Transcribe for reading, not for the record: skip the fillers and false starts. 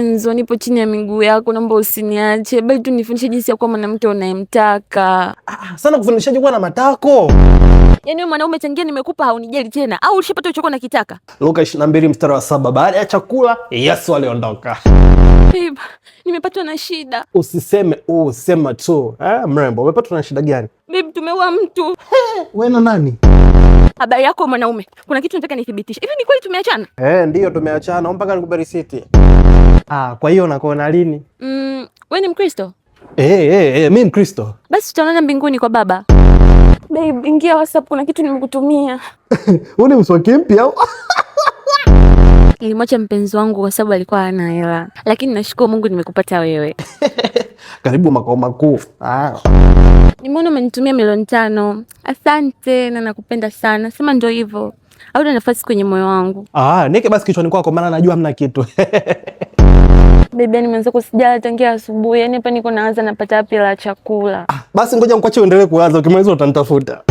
Enzo, nipo chini ya miguu yako, naomba usiniache, bali tu nifundishe jinsi ya kuwa mwanamke unayemtaka. Sana kufundishaje kuwa na matako? Yaani wewe mwanaume changia nimekupa haunijali tena, au ulishapata ulichokuwa unakitaka? Luka 22:7, baada ya chakula Yesu aliondoka. Babe, nimepatwa na shida. Usiseme sema tu. Mrembo, umepatwa na shida gani? Babe, tumeua mtu. Wewe na nani? Habari yako mwanaume. Kuna kitu nataka nithibitishe. Hivi ni kweli tumeachana? Ndio tumeachana, mpaka nikupe risiti. Kwa hiyo unakuona lini? Wewe ni Mkristo? Mimi Mkristo. Basi tutaonana mbinguni kwa Baba. Babe, ingia WhatsApp, kuna kitu nimekutumia. Wewe ni mswaki mpya au? Nilimwacha mpenzi wangu kwa sababu alikuwa hana hela. Lakini nashukuru Mungu nimekupata wewe. Karibu makao makuu. Nimeona umenitumia milioni 5. Asante na nakupenda sana. Sema ndio hivyo. Hauna nafasi kwenye moyo wangu. Niweke basi kichwani kwako maana najua hamna kitu. Bebe, nimeanza kusijala tangia asubuhi. Yaani hapa niko naanza napata wapi la chakula. Basi ngoja nikuache uendelee kuanza, ukimaliza utanitafuta.